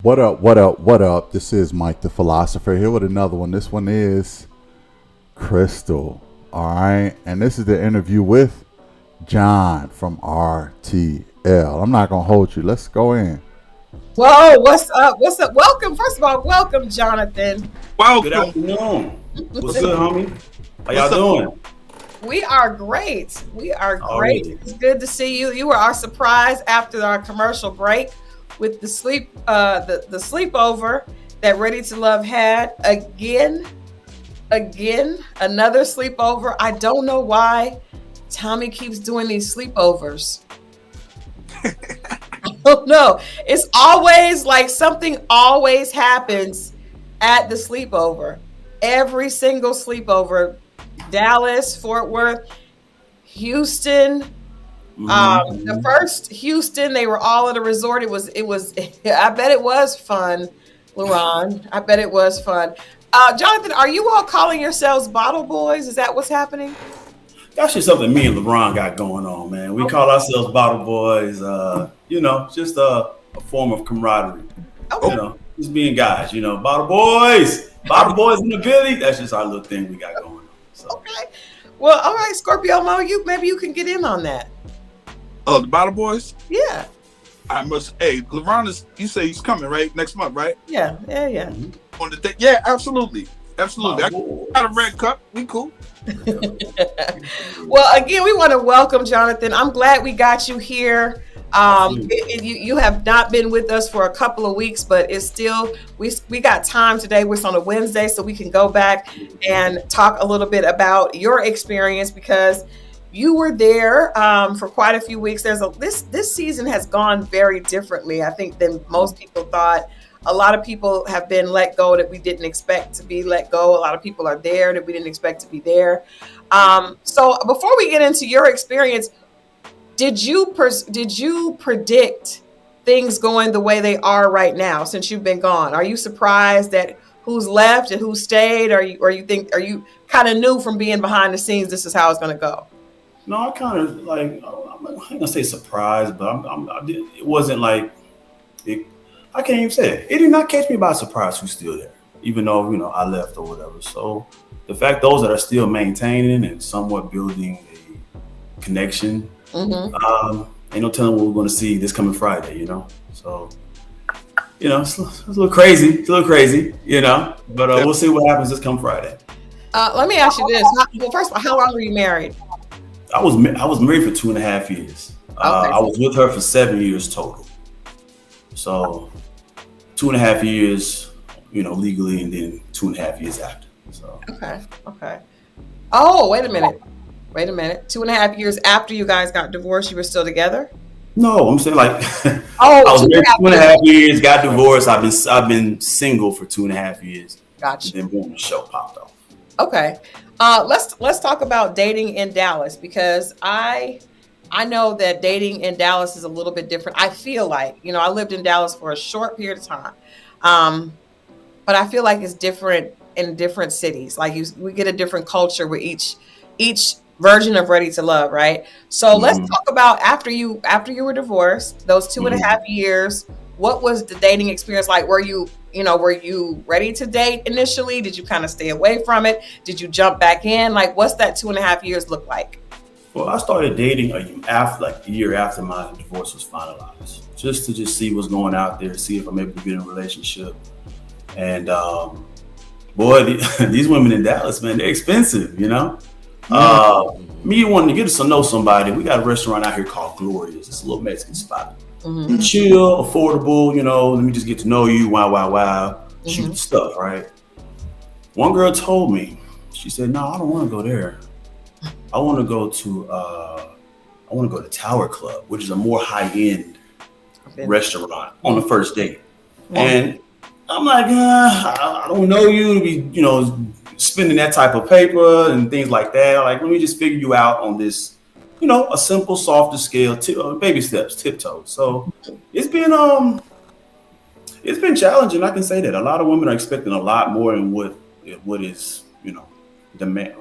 What up, what up, what up? This is Mike the Philosopher here with another one. This one is Cristal. Alright. And this is the interview with John from RTL. I'm not gonna hold you. Let's go in. Whoa, what's up? What's up? Welcome. First of all, welcome, Jonathan. Good afternoon. What's good, homie? How y'all doing? We are great. We are great. Already. It's good to see you. You were our surprise after our commercial break with the the sleepover that Ready to Love had again, another sleepover. I don't know why Tommy keeps doing these sleepovers. I don't know. It's always like something always happens at the sleepover. Every single sleepover. Dallas, Fort Worth, Houston. The first Houston, they were all at a resort. It was I bet it was fun, Luron. I bet it was fun. Jonathan, are you all calling yourselves bottle boys? Is that what's happening? That's just something me and LeBron got going on, man. We call ourselves bottle boys, just a form of camaraderie. Okay. Just being guys, bottle boys in the Billy. That's just our little thing we got going on. So. Okay. Well, all right, Scorpio Mo, maybe you can get in on that. Oh, the Bottle Boys? Yeah. LeBron you say he's coming, right? Next month, right? Yeah. On the yeah, absolutely. I got a red cup. We cool. Well, again, we want to welcome Jonathan. I'm glad we got you here. You have not been with us for a couple of weeks, but it's still we got time today. We're on a Wednesday, so we can go back and talk a little bit about your experience because you were there for quite a few weeks. This season has gone very differently, I think, than most people thought. A lot of people have been let go that we didn't expect to be let go. A lot of people are there that we didn't expect to be there. So before we get into your experience, did you predict things going the way they are right now since you've been gone? Are you surprised at who's left and who stayed? Are you kind of knew from being behind the scenes this is how it's going to go? No, I kind of I'm not gonna say surprised, but it wasn't like it. I can't even say it. It did not catch me by surprise who's still there, even though I left or whatever. So the fact those that are still maintaining and somewhat building a connection. Ain't no telling what we're going to see this coming Friday, So, it's a little crazy. It's a little crazy, But we'll see what happens this come Friday. Let me ask you this. Well, first of all, how long were you married? I was married for 2.5 years. Okay. I was with her for 7 years total. So 2.5 years, legally, and then 2.5 years after. So. Okay. Oh, wait a minute. 2.5 years after you guys got divorced, you were still together? No, I'm saying like I was married 2.5 years, got divorced. I've been single for 2.5 years. Gotcha. And then boom, the show popped off. Okay. Let's talk about dating in Dallas because I know that dating in Dallas is a little bit different. I feel like, I lived in Dallas for a short period of time. But I feel like it's different in different cities. Like we get a different culture with each version of Ready to Love, right? So let's talk about after you were divorced, those 2.5 years. What was the dating experience like? Were you ready to date initially? Did you kind of stay away from it? Did you jump back in? Like, what's that 2.5 years look like? Well, I started dating a year after my divorce was finalized, just to see what's going out there, see if I'm able to get in a relationship. And boy, these women in Dallas, man, they're expensive, Me wanting to get to know somebody, we got a restaurant out here called Glorious. It's a little Mexican spot. Chill, affordable, let me just get to know you, wow, shoot the stuff, right? One girl told me, she said, no, I don't want to go there. I want to go to Tower Club, which is a more high-end restaurant on the first date. And I'm like, I don't know you to be, spending that type of paper and things like that. Like, let me just figure you out on this, a simple, softer scale, baby steps, tiptoe. So it's been challenging. I can say that a lot of women are expecting a lot more than what is, demand.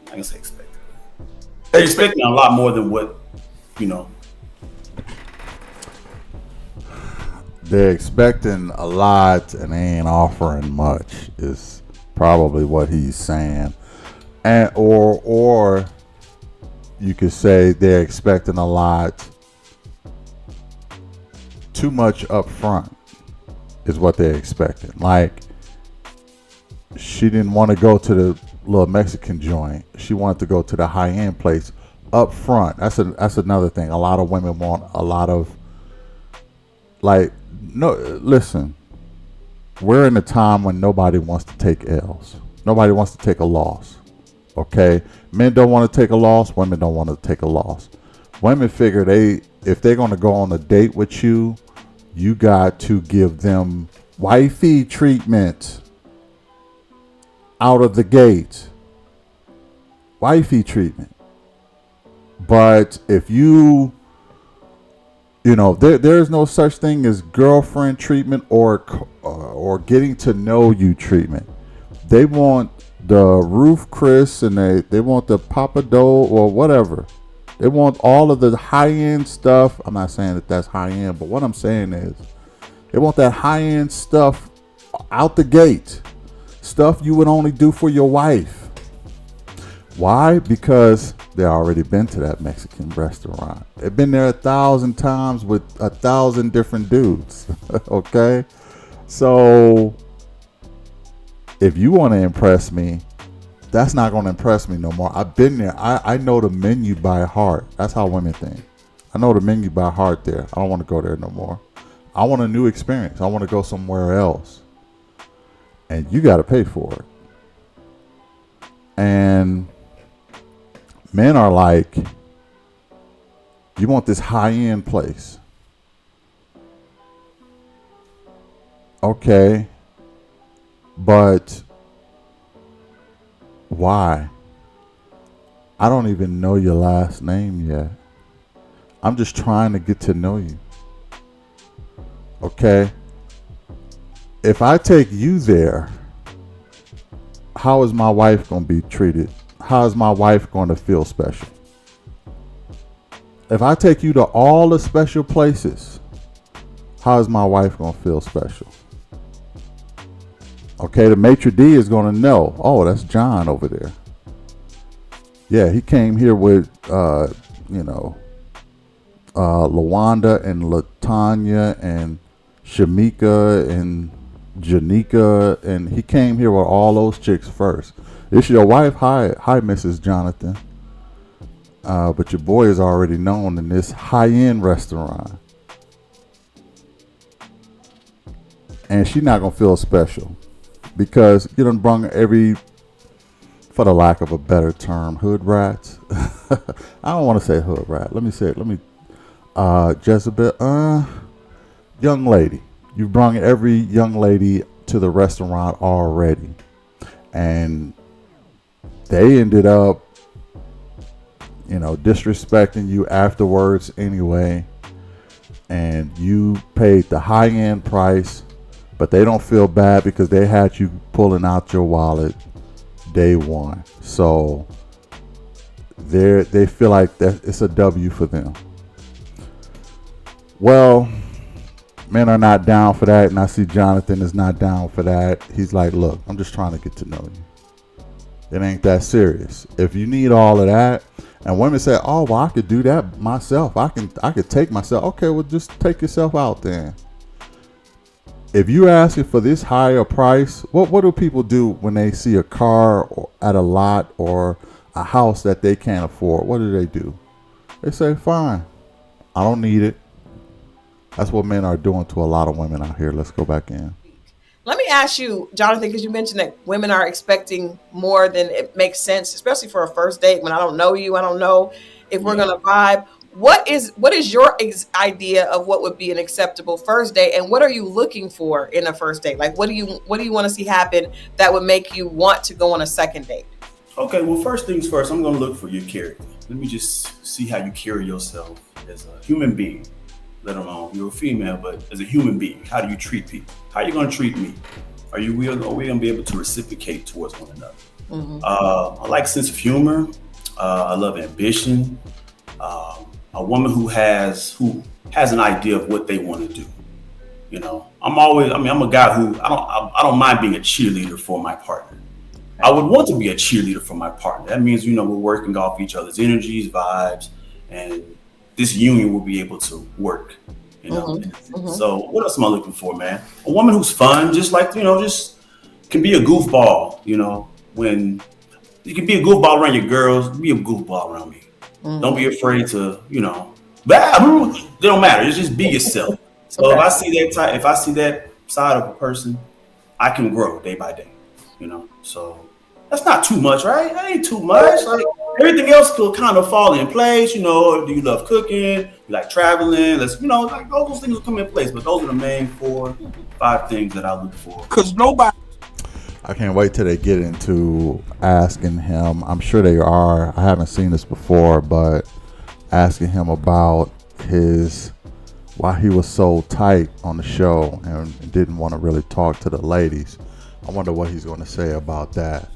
I can say expected. They're expecting a lot more than what, they're expecting a lot and they ain't offering much is probably what he's saying. And or you could say they're expecting a lot, too much up front is what they're expecting. Like, she didn't want to go to the little Mexican joint. She wanted to go to the high end place up front. That's another thing. A lot of women want a lot of, like, no, listen, we're in a time when nobody wants to take L's. Nobody wants to take a loss. Okay? Men don't want to take a loss. Women don't want to take a loss. Women figure if they're going to go on a date with you, you got to give them wifey treatment out of the gate. Wifey treatment. But if you know, there's no such thing as girlfriend treatment or getting to know you treatment. They want the Roof Chris and they want the Papa Dough or whatever. They want all of the high-end stuff. I'm not saying that that's high-end, but what I'm saying is they want that high-end stuff out the gate. Stuff you would only do for your wife. Why? Because they already been to that Mexican restaurant. They've been there 1,000 times with 1,000 different dudes. Okay? So if you want to impress me, that's not going to impress me no more. I've been there. I know the menu by heart. That's how women think. I know the menu by heart there. I don't want to go there no more. I want a new experience. I want to go somewhere else. And you got to pay for it. And men are like, you want this high-end place. Okay. But why? I don't even know your last name yet. I'm just trying to get to know you. Okay? If I take you there, how is my wife going to be treated? How is my wife going to feel special? If I take you to all the special places, how is my wife going to feel special? Okay, the maitre d' is going to know, oh, that's John over there. Yeah, he came here with, LaWanda and LaTanya and Shamika and Janika, and he came here with all those chicks first. This your wife? Hi, Mrs. Jonathan. But your boy is already known in this high-end restaurant. And she's not going to feel special. Because you done brung every, for the lack of a better term, hood rats. I don't want to say hood rat. Let me say it. Jezebel, young lady. You've brung every young lady to the restaurant already. And they ended up, disrespecting you afterwards anyway. And you paid the high-end price. But they don't feel bad because they had you pulling out your wallet day one. So they feel like that it's a W for them. Well, men are not down for that. And I see Jonathan is not down for that. He's like, look, I'm just trying to get to know you. It ain't that serious. If you need all of that, and women say, oh, well, I could do that myself. I could take myself. Okay, well, just take yourself out then. If you're asking for this higher price, what do people do when they see a car at a lot or a house that they can't afford? What do? They say, fine, I don't need it. That's what men are doing to a lot of women out here. Let's go back in. Let me ask you, Jonathan, because you mentioned that women are expecting more than it makes sense, especially for a first date when I don't know you. I don't know if we're going to vibe. What is your idea of what would be an acceptable first date, and what are you looking for in a first date? Like, what do you want to see happen that would make you want to go on a second date? Okay, well, first things first, I'm going to look for your character. Let me just see how you carry yourself as a human being, let alone you're a female, but as a human being. How do you treat people? How are you going to treat me? Are we going to be able to reciprocate towards one another? Mm-hmm. I like sense of humor. I love ambition. A woman who has an idea of what they want to do. I'm a guy who I don't mind being a cheerleader for my partner. I would want to be a cheerleader for my partner. That means, we're working off each other's energies, vibes, and this union will be able to work, So what else am I looking for, man? A woman who's fun, just like, just can be a goofball, when you can be a goofball around your girls, be a goofball around me. Don't be afraid to, it don't matter. It's just be yourself. So if I see that side of a person, I can grow day by day, So that's not too much, right? That ain't too much. Like everything else will kind of fall in place, Do you love cooking? You like traveling? Like all those things will come in place. But those are the main 4-5 things that I look for. Because nobody. I can't wait till they get into asking him. I'm sure they are. I haven't seen this before, but asking him about why he was so tight on the show and didn't want to really talk to the ladies. I wonder what he's going to say about that.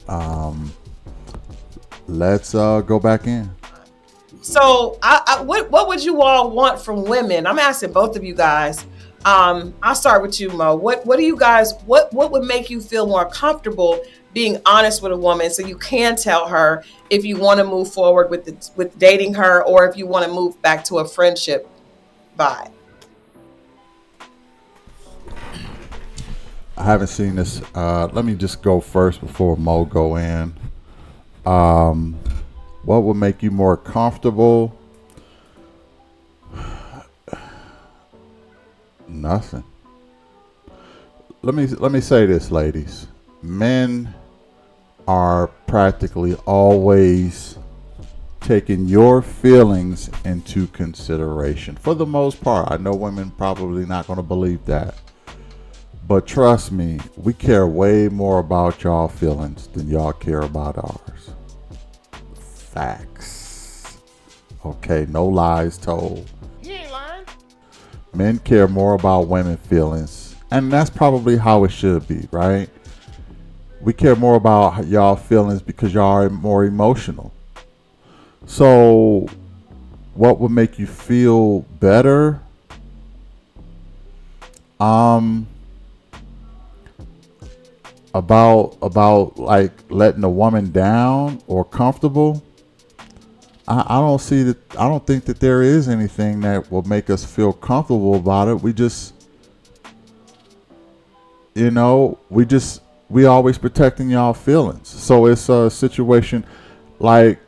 Let's go back in. So, what would you all want from women? I'm asking both of you guys. I'll start with you, Mo. What do you guys? What would make you feel more comfortable being honest with a woman, so you can tell her if you want to move forward with dating her, or if you want to move back to a friendship vibe? I haven't seen this. Let me just go first before Mo go in. What would make you more comfortable? Nothing. Let me say this, ladies. Men are practically always taking your feelings into consideration. For the most part, I know women probably not going to believe that. But trust me, we care way more about y'all feelings than y'all care about ours. Facts. Okay, no lies told. You ain't lying. Men care more about women's feelings. And that's probably how it should be, right? We care more about y'all feelings because y'all are more emotional. So, what would make you feel better? About like letting a woman down or comfortable. I don't think that there is anything that will make us feel comfortable about it. We always protecting y'all feelings. So it's a situation like,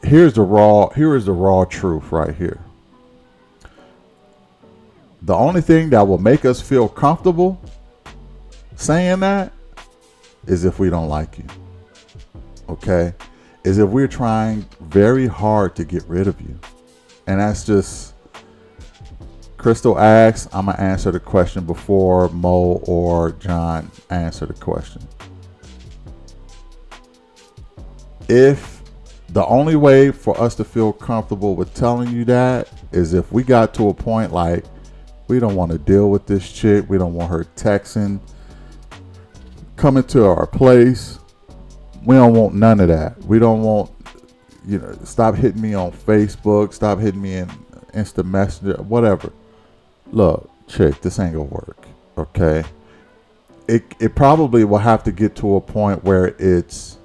here is the raw truth right here. The only thing that will make us feel comfortable saying that is if we don't like you. Okay? Is if we're trying very hard to get rid of you. And that's just, Cristal asks, I'm going to answer the question before Mo or John answer the question. If the only way for us to feel comfortable with telling you that is if we got to a point like, we don't want to deal with this chick, we don't want her texting, coming to our place. We don't want none of that. We don't want, stop hitting me on Facebook, stop hitting me in Instant Messenger, whatever. Look, chick, this ain't gonna work. Okay? It probably will have to get to a point where it's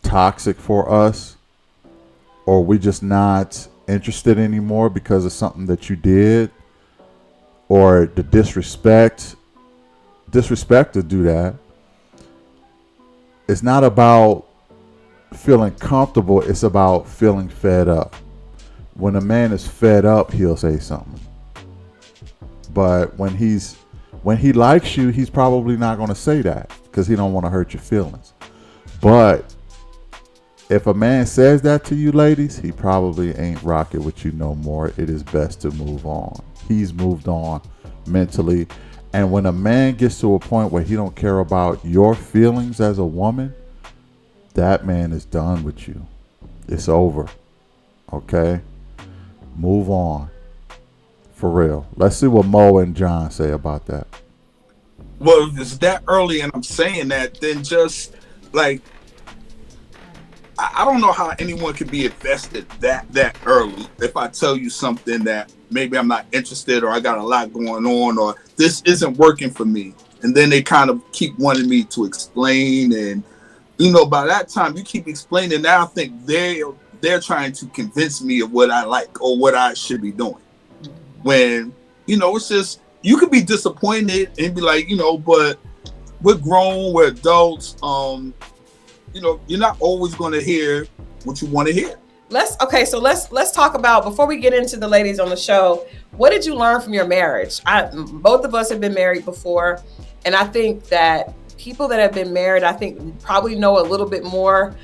toxic for us, or we just not interested anymore because of something that you did, or the disrespect to do that. It's not about feeling comfortable, it's about feeling fed up. When a man is fed up, he'll say something. But when he likes you, he's probably not going to say that because he don't want to hurt your feelings. But if a man says that to you, ladies, he probably ain't rocking with you no more. It is best to move on. He's moved on mentally. And when a man gets to a point where he don't care about your feelings as a woman, that man is done with you. It's over. Okay? Move on. For real. Let's see what Mo and John say about that. Well, if it's that early and I'm saying that, then just like I don't know how anyone could be invested that early. If I tell you something that maybe I'm not interested, or I got a lot going on, or this isn't working for me, and then they kind of keep wanting me to explain, and by that time you keep explaining. Now I think they're trying to convince me of what I like or what I should be doing. When it's just, you could be disappointed and be like, but we're grown, we're adults. You're not always going to hear what you want to hear. Let's talk about, before we get into the ladies on the show, what did you learn from your marriage? Both of us have been married before, and I think that people that have been married, I think, probably know a little bit more,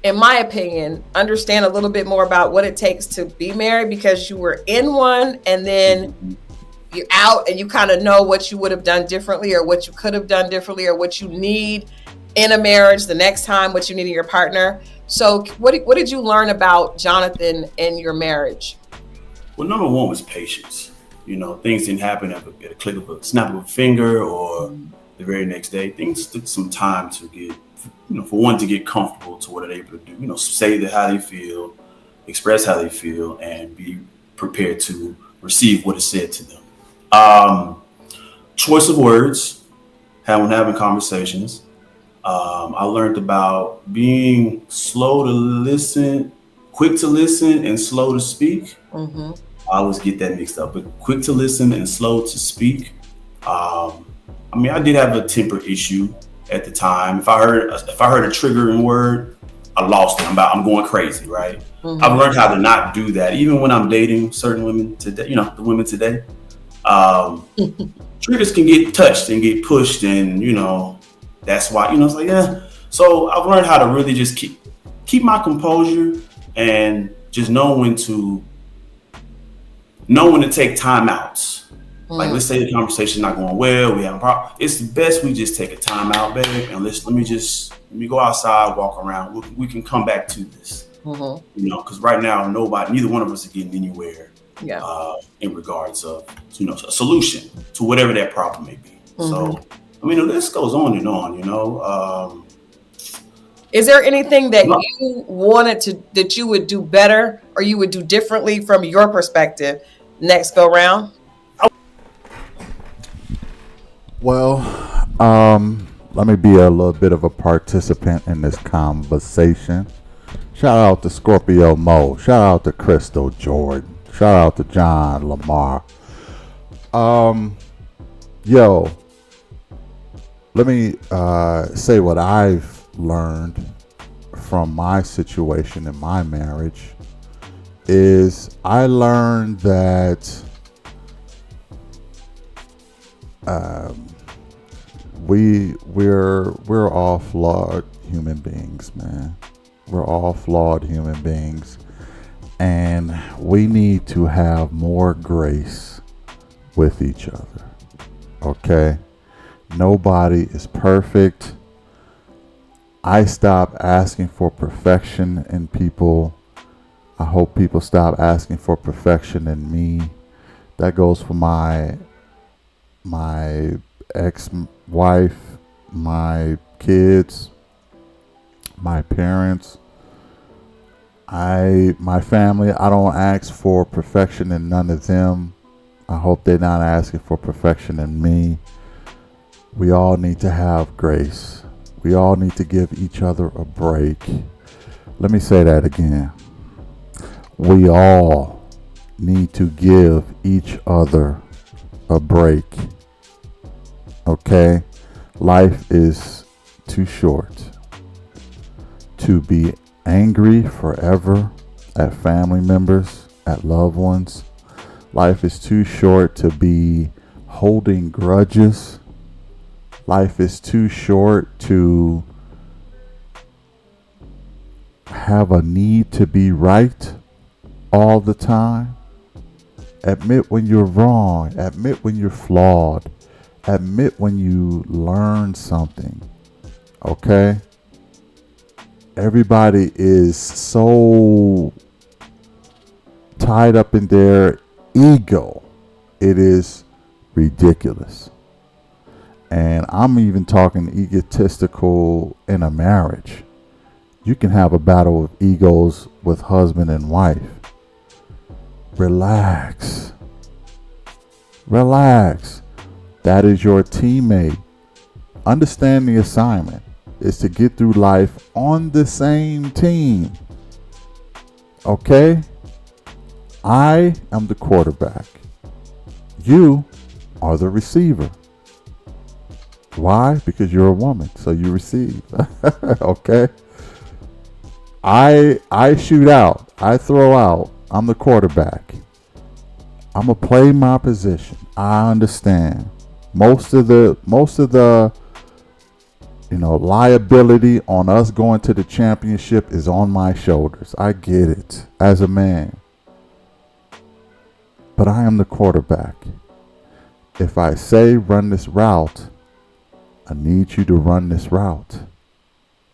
in my opinion, understand a little bit more about what it takes to be married, because you were in one and then you're out, and you kind of know what you would have done differently, or what you could have done differently, or what you need in a marriage the next time, what you need in your partner. So what did you learn about Jonathan and your marriage? Well, number one was patience. Things didn't happen at a click of a snap of a finger or the very next day. Things took some time to get, for one to get comfortable to what they're able to do. Say how they feel, express how they feel, and be prepared to receive what is said to them. Choice of words, having conversations. I learned about being slow to listen, quick to listen, and slow to speak. Mm-hmm. I always get that mixed up, but quick to listen and slow to speak. I did have a temper issue at the time. If I heard a triggering word, I lost it. I'm going crazy, right? Mm-hmm. I've learned how to not do that, even when I'm dating certain women today. The women today, triggers can get touched and get pushed, and that's why, it's like, yeah. So I've learned how to really just keep my composure, and just know when to take time outs. Like, let's say the conversation's not going well, we have a problem. It's best we just take a time out, babe, and let me go outside, walk around. We can come back to this. Mm-hmm. Because right now, neither one of us is getting anywhere. Yeah. In regards of a solution to whatever that problem may be. Mm-hmm. So the list goes on and on. Is there anything that you wanted that you would do better, or you would do differently from your perspective next go round? Well, let me be a little bit of a participant in this conversation. Shout out to Scorpio Mo. Shout out to Cristal Jordan. Shout out to John Lamar. Let me say what I've learned from my situation in my marriage. Is I learned that we're all flawed human beings, man. We're all flawed human beings, and we need to have more grace with each other. Okay? Nobody is perfect. I stop asking for perfection in people. I hope people stop asking for perfection in me. That goes for my ex-wife, my kids, my parents, my family. I don't ask for perfection in none of them. I hope they're not asking for perfection in me. We all need to have grace. We all need to give each other a break. Let me say that again. We all need to give each other a break. Okay? Life is too short to be angry forever at family members, at loved ones. Life is too short to be holding grudges. Life is too short to have a need to be right all the time. Admit when you're wrong. Admit when you're flawed. Admit when you learn something. Okay? Everybody is so tied up in their ego. It is ridiculous. And I'm even talking egotistical in a marriage. You can have a battle of egos with husband and wife. Relax. Relax. That is your teammate. Understand the assignment is to get through life on the same team. Okay? I am the quarterback. You are the receiver. Why? Because you're a woman, so you receive. Okay? I shoot out. I throw out. I'm the quarterback. I'm gonna play my position. I understand. Most of the liability on us going to the championship is on my shoulders. I get it as a man. But I am the quarterback. If I say run this route, I need you to run this route.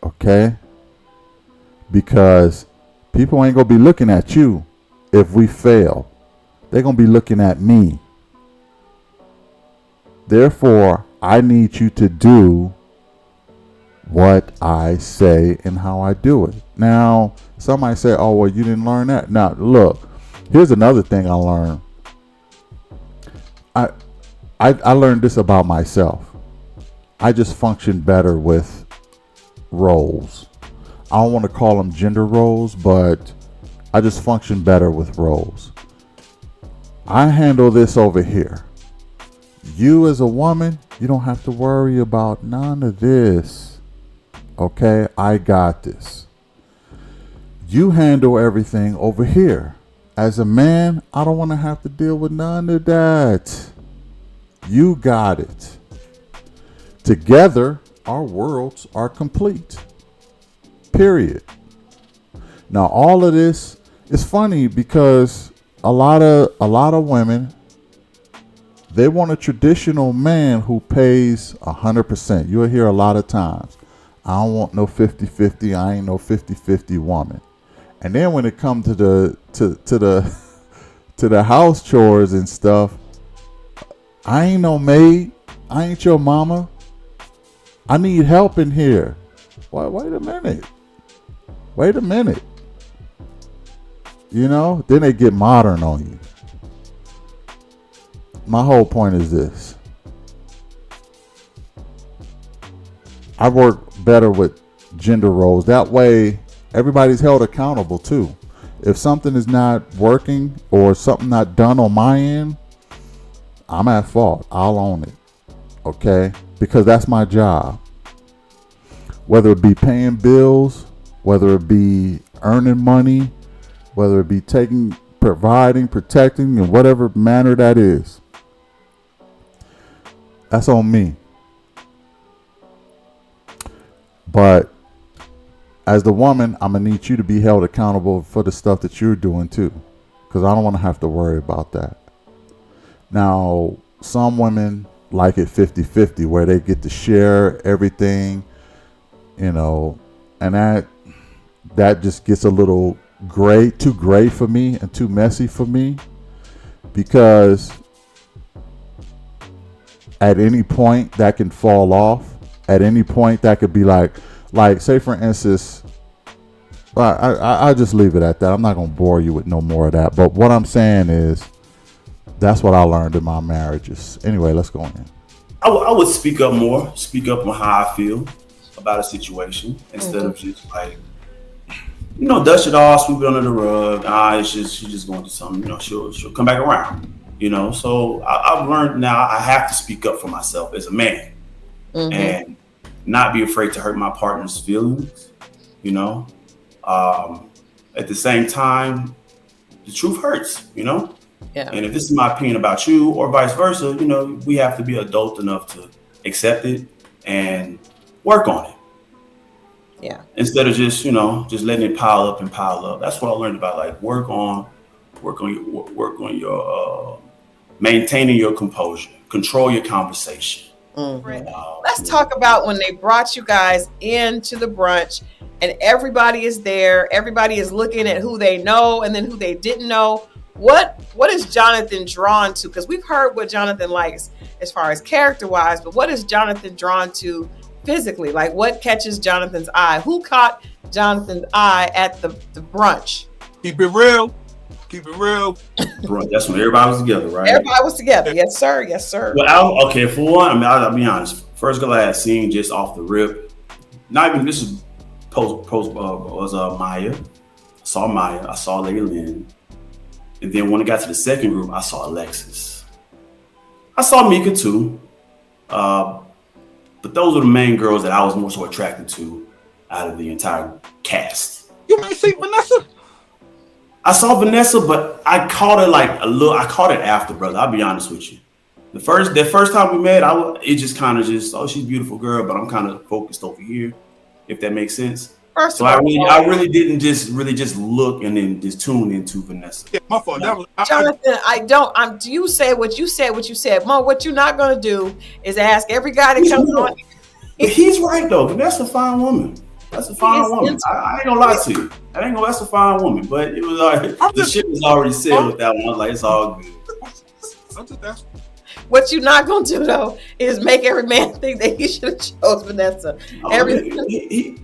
Okay? Because people ain't going to be looking at you if we fail. They're going to be looking at me. Therefore, I need you to do what I say and how I do it. Now, somebody say, oh, well, you didn't learn that. Now, look, here's another thing I learned. I learned this about myself. I just function better with roles. I don't want to call them gender roles, but I just function better with roles. I handle this over here. You as a woman, you don't have to worry about none of this. Okay, I got this. You handle everything over here. As a man, I don't want to have to deal with none of that. You got it. Together, our worlds are complete. Period. Now, all of this is funny because a lot of women, they want a traditional man who pays 100%. You'll hear a lot of times, I don't want no 50-50. I ain't no 50-50 woman. And then when it comes to the house chores and stuff, I ain't no maid. I ain't your mama. I need help in here. Wait a minute. Wait a minute. You know, then they get modern on you. My whole point is this. I work better with gender roles. That way, everybody's held accountable too. If something is not working or something not done on my end, I'm at fault. I'll own it. Okay? Because that's my job. Whether it be paying bills, whether it be earning money, whether it be providing, protecting, in whatever manner that is. That's on me. But as the woman, I'm going to need you to be held accountable for the stuff that you're doing too. Because I don't want to have to worry about that. Now, some women like it 50-50 where they get to share everything, you know, and that just gets a little too gray for me and too messy for me, because at any point that can fall off. At any point that could be like say for instance, I'll just leave it at that. I'm not going to bore you with no more of that. But what I'm saying is, that's what I learned in my marriages. Anyway, let's go in. I would speak up on how I feel about a situation instead of just like, dust it off, sweep it under the rug. She's just going to do something. She'll come back around. So I've learned now I have to speak up for myself as a man, and not be afraid to hurt my partner's feelings. At the same time, the truth hurts. Yeah. And if this is my opinion about you or vice versa, we have to be adult enough to accept it and work on it. Yeah. Instead of just letting it pile up. That's what I learned about, like, work on your maintaining your composure, control your conversation. Let's talk about when they brought you guys into the brunch and everybody is there. Everybody is looking at who they know and then who they didn't know. What is Jonathan drawn to? Because we've heard what Jonathan likes as far as character-wise, but what is Jonathan drawn to physically? Like, what catches Jonathan's eye? Who caught Jonathan's eye at the brunch. Keep it real. Keep it real. Bro, that's when everybody was together, right? Everybody was together. Yes, sir. Yes, sir. Well, okay, for one, I mean, I'll be honest. First girl I had seen just off the rip, not even this is post was Maya. I saw Maya. I saw Lady Lynn. And then when I got to the second group, I saw Alexis. I saw Mika too. But those were the main girls that I was more so attracted to out of the entire cast. You might see Vanessa. I saw Vanessa, but I caught it like a little. I caught it after, brother. I'll be honest with you. The first time we met, it just kind of oh, she's a beautiful girl, but I'm kind of focused over here, if that makes sense. First so of all, I really didn't just look and then just tune into Vanessa. Yeah, my fault. That was, Jonathan, you say what you said. Mo, what you're not gonna do is ask every guy that comes on. But he's right though. Vanessa's a fine woman. That's a fine woman. I ain't gonna lie to you. That's a fine woman. But it was already, the shit was already said with that one. I was like, it's all good. I'm just asking. What you're not gonna do though is make every man think that he should have chose Vanessa.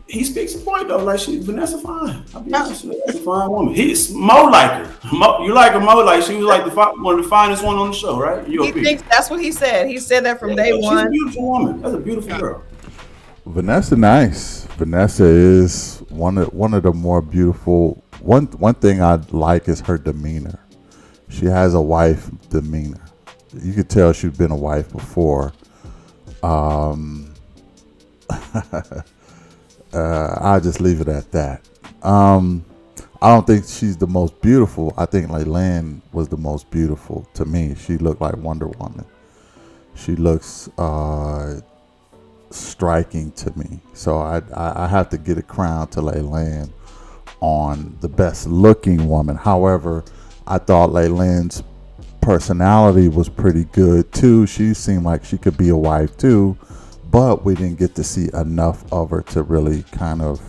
He speaks a point though. Like Vanessa fine. I'll be honest with you, that's a fine woman. He's Mo like her. You like her, Mo? Like she was like one of the finest one on the show, right? He thinks that's what he said. He said that from day one. She's a beautiful woman. That's a beautiful girl. Vanessa, nice. Vanessa is one of the more beautiful. One thing I like is her demeanor. She has a wife demeanor. You could tell she's been a wife before. I'll just leave it at that. I don't think she's the most beautiful. I think Laylan was the most beautiful to me. She looked like Wonder Woman. She looks striking to me. So I have to get a crown to Laylan on the best looking woman. However, I thought Laylan's personality was pretty good too. She seemed like she could be a wife too, but we didn't get to see enough of her to really kind of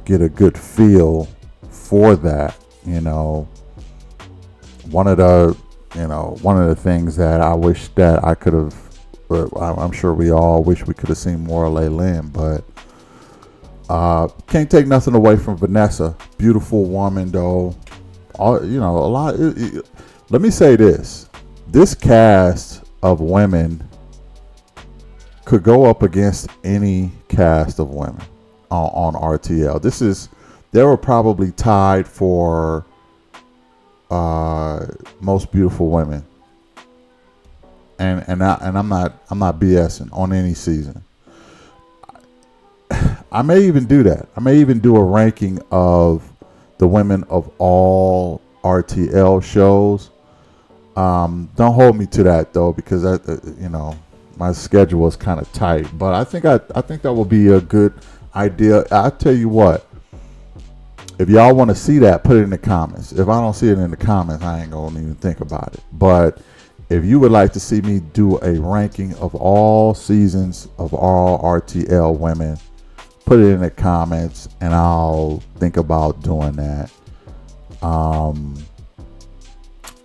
get a good feel for that. One of the things that I wish that I could have, I'm sure we all wish we could have seen more of Laylan, but can't take nothing away from Vanessa. Beautiful woman though. A lot. Let me say this. This cast of women could go up against any cast of women on RTL. They were probably tied for most beautiful women. And I'm not BSing on any season. I may even do that. I may even do a ranking of the women of all RTL shows. Don't hold me to that though, because my schedule is kind of tight. But I think that will be a good idea. I tell you what, if y'all want to see that, put it in the comments. If I don't see it in the comments, I ain't gonna even think about it. But if you would like to see me do a ranking of all seasons of all RTL women, put it in the comments, and I'll think about doing that.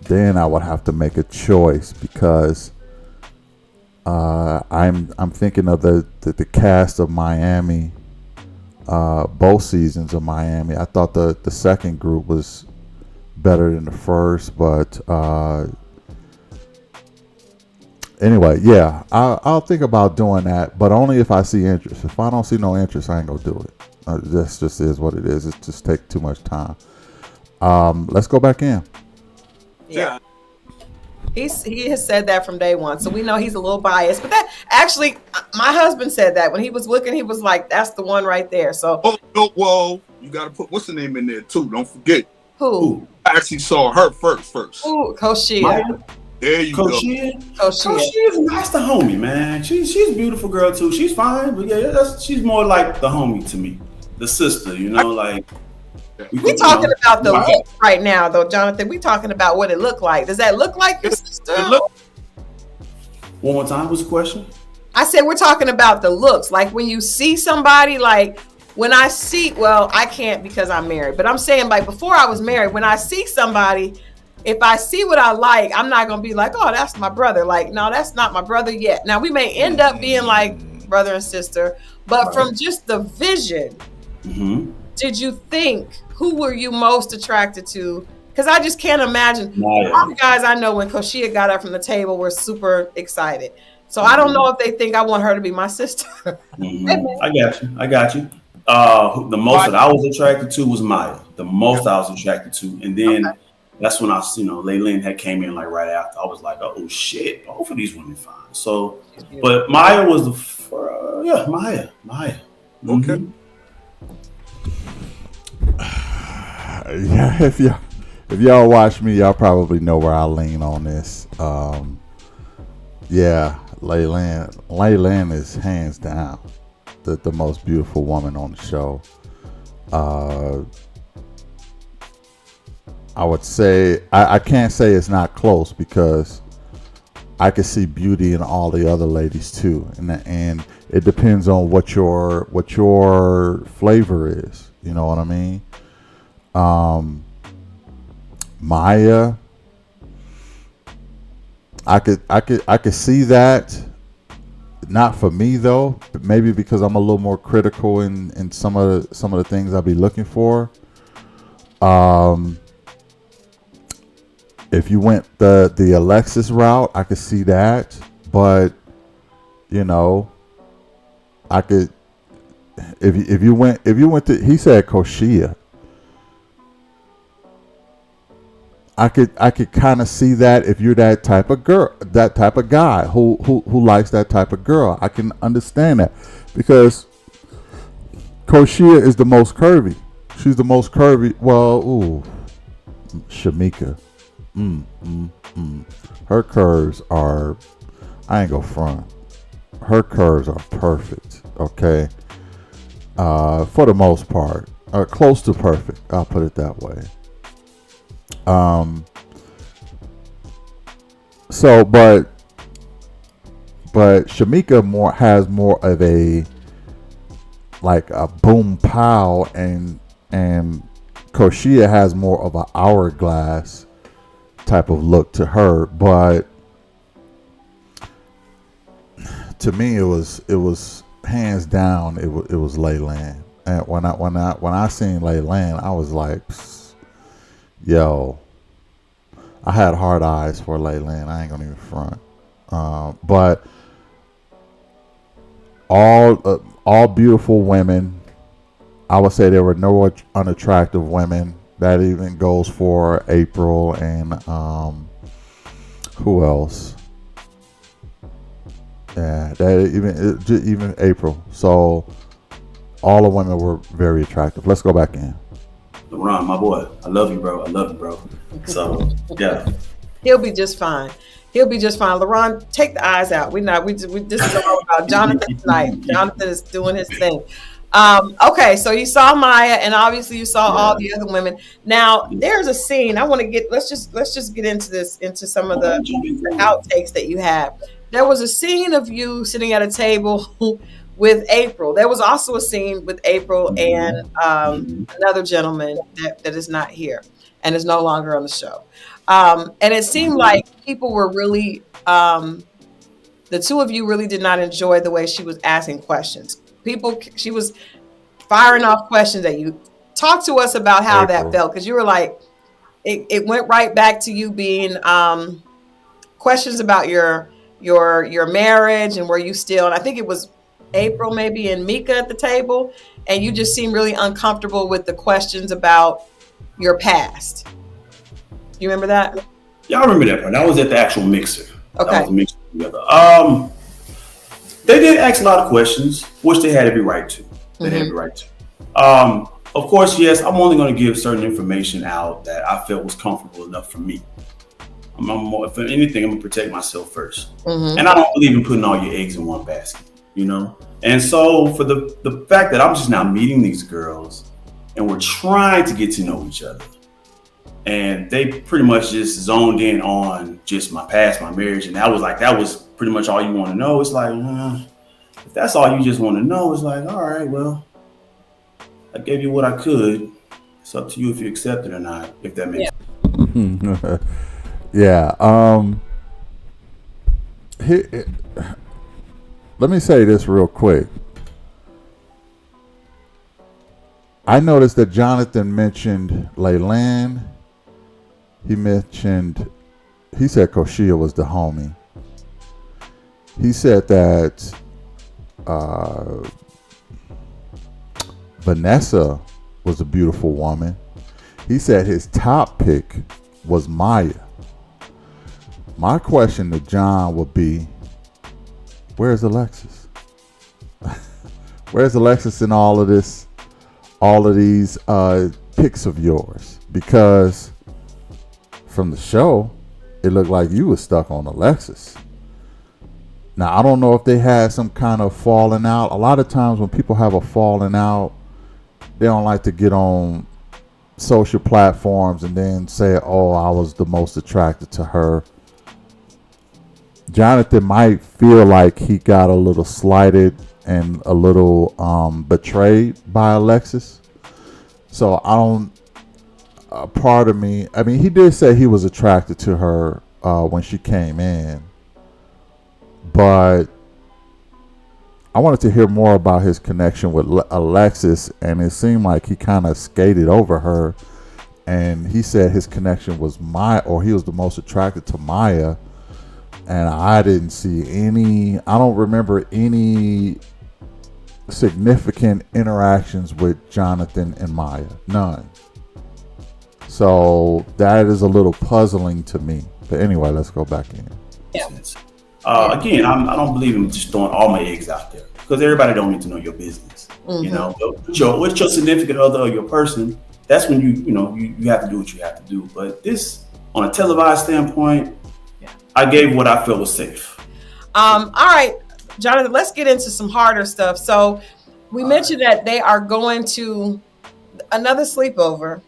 Then I would have to make a choice because I'm thinking of the cast of Miami, both seasons of Miami. I thought the second group was better than the first, but anyway, yeah, I'll think about doing that, but only if I see interest. If I don't see no interest, I ain't gonna do it. This just is what it is. It just takes too much time. Let's go back in. Yeah. He has said that from day one, so we know he's a little biased. But that actually, my husband said that when he was looking, he was like, "That's the one right there." So, whoa, you got to put what's the name in there too. Don't forget who I actually saw her first. Ooh, Koshia. There you go. Koshia is nice to homie, man. She's a beautiful girl too. She's fine, but yeah, she's more like the homie to me, the sister. We're talking about the look right now, though, Jonathan. We're talking about what it looked like. Does that look like your sister? One more time, what's the question? I said we're talking about the looks. Like when you see somebody, like when I see, well, I can't because I'm married, but I'm saying like before I was married, when I see somebody, if I see what I like, I'm not going to be like, oh, that's my brother. Like, no, that's not my brother yet. Now we may end up being like brother and sister, but from just the vision, Mm-hmm. Did you think, who were you most attracted to? Because I just can't imagine. All Maya. the guys I know when Koshia got up from the table were super excited. So I don't Mm-hmm. know if they think I want her to be my sister. Hey, Mm-hmm. man. I got you. I got you. The most Right. that I was attracted to was Maya. The most I was attracted to, and then that's when Laylin had came in like right after. I was like, oh shit, both of these women fine. So, She's beautiful. but Maya was yeah, Maya. Okay. Mm-hmm. Yeah, if y'all watch me, y'all probably know where I lean on this. Yeah, Laylan is hands down the most beautiful woman on the show. I would say I can't say it's not close because I can see beauty in all the other ladies too, and it depends on what your flavor is. You know what I mean? Maya, I could see that. Not for me though. Maybe because I'm a little more critical in some of the things I'll be looking for. Um, if you went the Alexis route, I could see that. But you know, I could if you went to, he said Koshia. I could kind of see that if you're that type of girl, that type of guy who likes that type of girl. I can understand that because Koshia is the most curvy. She's the most curvy. Well, ooh, Shamika. Her curves are. I ain't gonna front. Her curves are perfect. Okay. For the most part, close to perfect. I'll put it that way. Um. So, but Shamika has more of a like a boom pow, and Koshia has more of an hourglass type of look to her. But to me, it was hands down. It was Layland. And when I seen Layland, I was like, "Psst, yo, I had hard eyes for Layland. I ain't gonna even front. But all beautiful women. I would say there were no unattractive women. That even goes for April and who else? Yeah, that even April. So all the women were very attractive. Let's go back in. Ron, my boy, I love you, bro. I love you, bro. So yeah. He'll be just fine. He'll be just fine. LaRon, take the eyes out. This is all about Jonathan tonight. Jonathan is doing his thing. Okay, so you saw Maya, and obviously you saw all the other women. Now there's a scene. I want to get. Let's just get into this, into some of the outtakes that you have. There was a scene of you sitting at a table with April. There was also a scene with April and another gentleman that is not here and is no longer on the show. And it seemed like people were really, the two of you really did not enjoy the way she was asking questions. She was firing off questions at you. Talk to us about how that April. felt, because you were like, it went right back to you being questions about your marriage and were you still, and I think it was April maybe and Mika at the table, and you just seemed really uncomfortable with the questions about your past. You remember that? Yeah, I remember that part. That was at the actual mixer. That Okay. was the mixer together. They did ask a lot of questions, which they had every right to. They had every right to. Of course, yes, I'm only going to give certain information out that I felt was comfortable enough for me. If anything, I'm going to protect myself first. And I don't believe in putting all your eggs in one basket, you know? And so for the fact that I'm just now meeting these girls and we're trying to get to know each other, and they pretty much just zoned in on just my past, my marriage, and that was pretty much all you want to know. It's like, if that's all you just want to know, it's like, all right, well, I gave you what I could. It's up to you if you accept it or not, if that makes sense. Yeah. Let me say this real quick. I noticed that Jonathan mentioned Leyland. He said Koshia was the homie. He said that Vanessa was a beautiful woman. He said his top pick was Maya. My question to John would be, where's Alexis? Where's Alexis in all of these picks of yours? Because from the show, it looked like you were stuck on Alexis. Now, I don't know if they had some kind of falling out. A lot of times when people have a falling out, they don't like to get on social platforms and then say, oh, I was the most attracted to her. Jonathan might feel like he got a little slighted and a little betrayed by Alexis. So I don't, a part of me, I mean, he did say he was attracted to her when she came in. But I wanted to hear more about his connection with Alexis, and it seemed like he kind of skated over her. And he said his connection was he was the most attracted to Maya. And I didn't see I don't remember any significant interactions with Jonathan and Maya. None. So that is a little puzzling to me. But anyway, let's go back in. Yeah. Again, I don't believe in just throwing all my eggs out there, because everybody don't need to know your business. You know, with your significant other or your person, that's when you have to do what you have to do. But this, on a televised standpoint, I gave what I felt was safe. All right, Jonathan, let's get into some harder stuff. So we mentioned that they are going to another sleepover.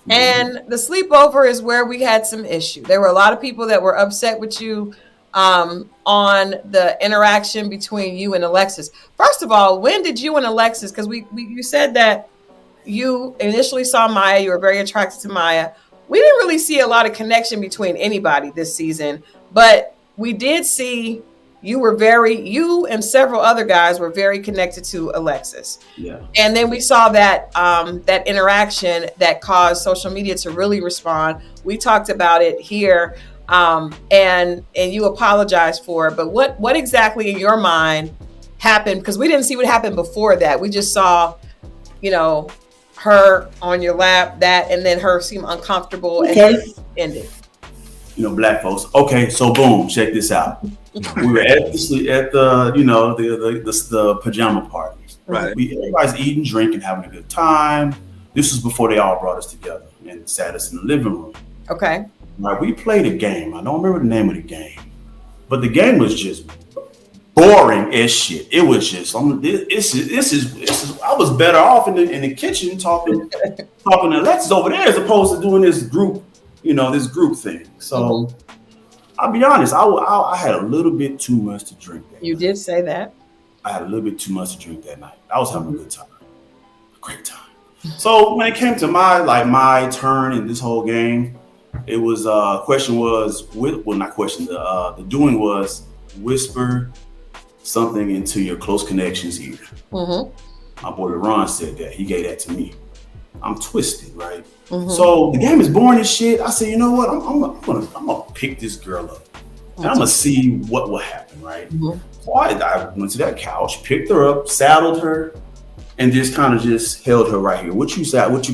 And the sleepover is where we had some issue. There were a lot of people that were upset with you on the interaction between you and Alexis. First of all, when did you and Alexis, because you said that you initially saw Maya, you were very attracted to Maya. We didn't really see a lot of connection between anybody this season, but we did see you and several other guys were very connected to Alexis. Yeah. And then we saw that that interaction that caused social media to really respond. We talked about it here, and you apologized for it. But what exactly in your mind happened? Because we didn't see what happened before that. We just saw, her on your lap, and then her seem uncomfortable, okay. And then ended. Black folks. Okay, so boom, check this out. We were at the pajama party. Right. Everybody's eating, drinking, having a good time. This was before they all brought us together and sat us in the living room. Okay. Right. We played a game. I don't remember the name of the game, but the game was just boring as shit. It was just this is I was better off in the kitchen talking to Alexis over there as opposed to doing this group, this group thing. So I'll be honest, I had a little bit too much to drink that You night. did say that. I had a little bit too much to drink that night. I was having a good time. A great time. So when it came to my turn in this whole game, it was question was not question, the doing was whisper something into your close connection's ear. My boy Ron said that. He gave that to me. I'm twisted, right? So the game is boring as shit. I said, you know what? I'm gonna pick this girl up, and I'm gonna see what will happen, right? So I went to that couch, picked her up, saddled her, and just kind of just held her right here. What you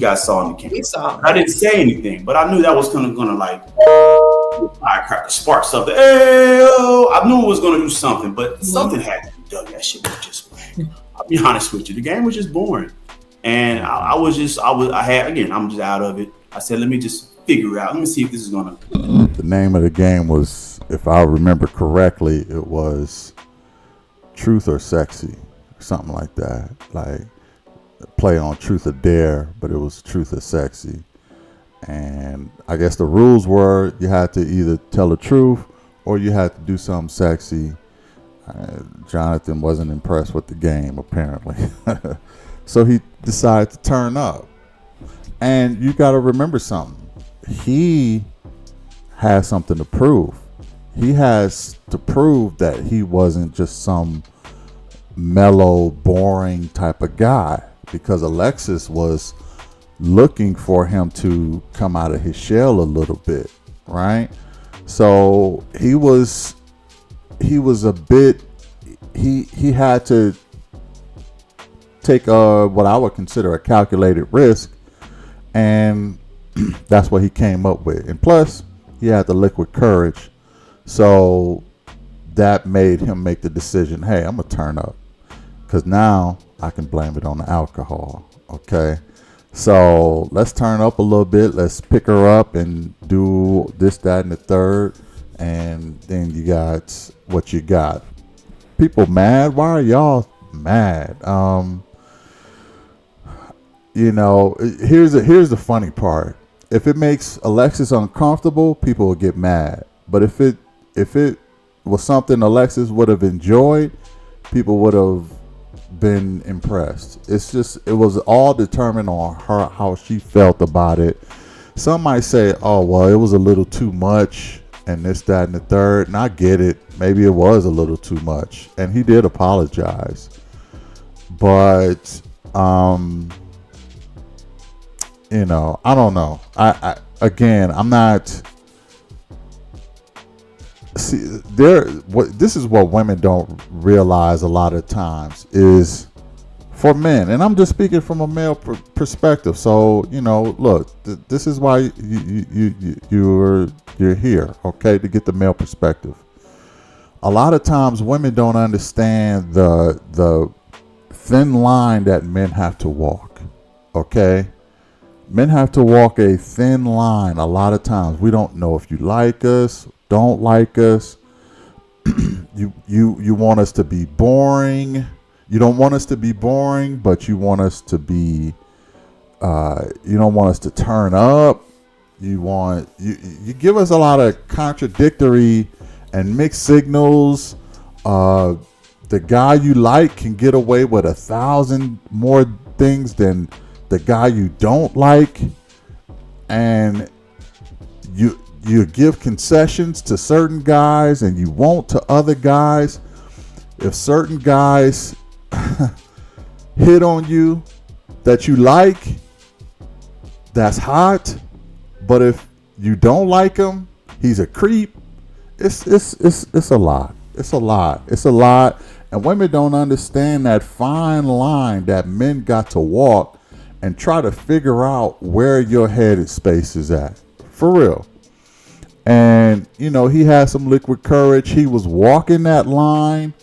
guys saw in the camera? We saw. I didn't say anything, but I knew that was gonna like firecracker, spark something. Hey, I knew it was gonna do something, but something had to be done. That shit was just whack. I'll be honest with you. The game was just boring. And I'm just out of it. I said, let me just figure it out. Let me see if this is gonna. The name of the game was, if I remember correctly, it was Truth or Sexy, or something like that. Like play on Truth or Dare, but it was Truth or Sexy. And I guess the rules were you had to either tell the truth or you had to do something sexy. Jonathan wasn't impressed with the game, apparently. So he decided to turn up. And you got to remember something. He has something to prove. He has to prove that he wasn't just some mellow, boring type of guy. because Alexis was looking for him to come out of his shell a little bit, right? So he was a bit, he had to take what I would consider a calculated risk, and that's what he came up with. And plus, he had the liquid courage, so that made him make the decision, hey, I'm gonna turn up, because now I can blame it on the alcohol. Okay, so let's turn up a little bit, let's pick her up and do this, that, and the third, and then you got what you got. People mad? Why are y'all mad? Here's the funny part. If it makes Alexis uncomfortable, people will get mad. But if it was something Alexis would have enjoyed, people would have been impressed. It was all determined on her, how she felt about it. Some might say, oh, well, it was a little too much and this, that, and the third. And I get it. Maybe it was a little too much. And he did apologize. But, I don't know. I'm not. See, this is what women don't realize a lot of times is for men, and I'm just speaking from a male perspective. So look, this is why you're here, okay, to get the male perspective. A lot of times, women don't understand the thin line that men have to walk. Okay. Men have to walk a thin line a lot of times. We don't know if you like us, don't like us. You want us to be boring. You don't want us to be boring, but you want us to be you don't want us to turn up. You give us a lot of contradictory and mixed signals. The guy you like can get away with 1,000 more things than the guy you don't like, and you give concessions to certain guys and you won't to other guys. If certain guys hit on you that you like, that's hot. But if you don't like him, he's a creep. It's a lot. It's a lot. It's a lot. And women don't understand that fine line that men got to walk and try to figure out where your head space is at. For real. And, he had some liquid courage. He was walking that line,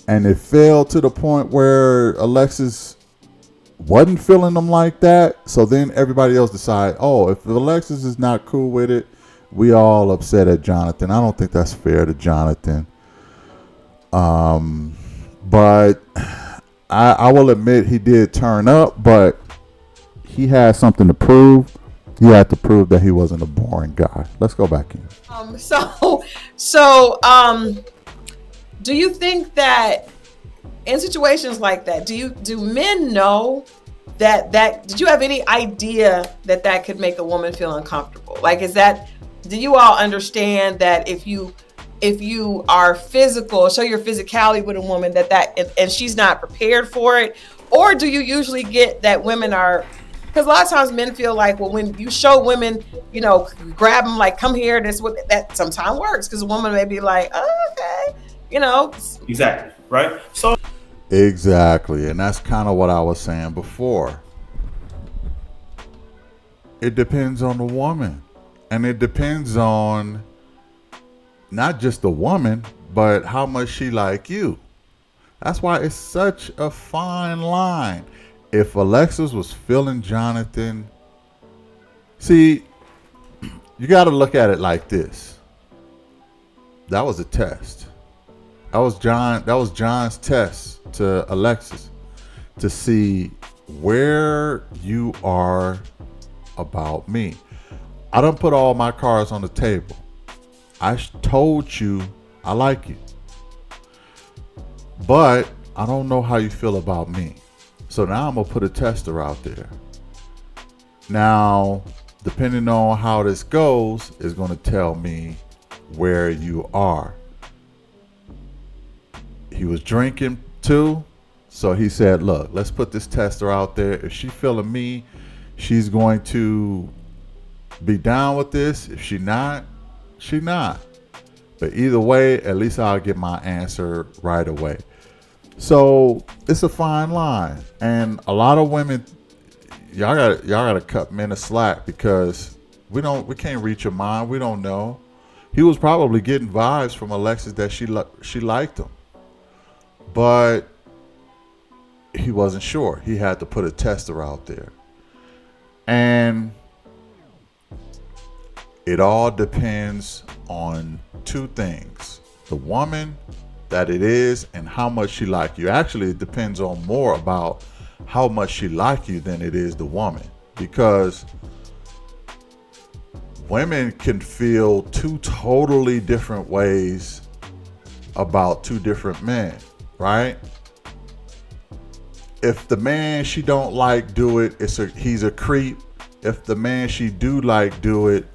and it fell to the point where Alexis wasn't feeling him like that. So then everybody else decided, oh, if Alexis is not cool with it, we all upset at Jonathan. I don't think that's fair to Jonathan. But I will admit he did turn up, but he had something to prove. He had to prove that he wasn't a boring guy. Let's go back in. Do you think that in situations like that, do men know that did you have any idea that could make a woman feel uncomfortable? Like, do you all understand that if you are physical, show your physicality with a woman and she's not prepared for it? Or do you usually get that women are, because a lot of times men feel like, well, when you show women, grab them, like, come here, that sometimes works, because a woman may be like, oh, okay, Exactly, right? So exactly, and that's kind of what I was saying before. It depends on the woman, and it depends on not just the woman, but how much she like you. That's why it's such a fine line. If Alexis was feeling Jonathan, see, you got to look at it like this. That was a test. That was John's test to Alexis to see where you are about me. I done put all my cards on the table. I told you I like you, but I don't know how you feel about me. So now I'm going to put a tester out there. Now, depending on how this goes, is going to tell me where you are. He was drinking too, So he said, look, let's put this tester out there. If she feeling me, she's going to be down with this. If she not, she not. But either way, at least I'll get my answer right away. So it's a fine line. And a lot of women, y'all gotta cut men a slack, because we can't read your mind. We don't know. He was probably getting vibes from Alexis that she liked him, but he wasn't sure. He had to put a tester out there, and it all depends on two things: the woman that it is and how much she like you. Actually, it depends on more about how much she like you than it is the woman, because women can feel two totally different ways about two different men, right? If the man she don't like do it, he's a creep. If the man she do like do it,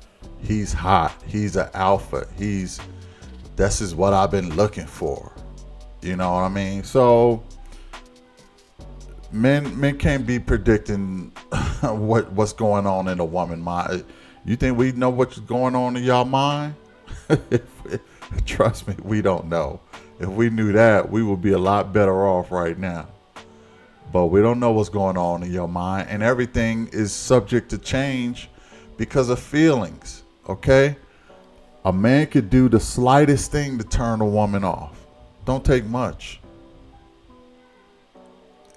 he's hot. He's an alpha. This is what I've been looking for. You know what I mean? So men can't be predicting what's going on in a woman's mind. You think we know what's going on in y'all mind? Trust me, we don't know. If we knew that, we would be a lot better off right now. But we don't know what's going on in your mind, and everything is subject to change because of feelings, okay? A man could do the slightest thing to turn a woman off. Don't take much.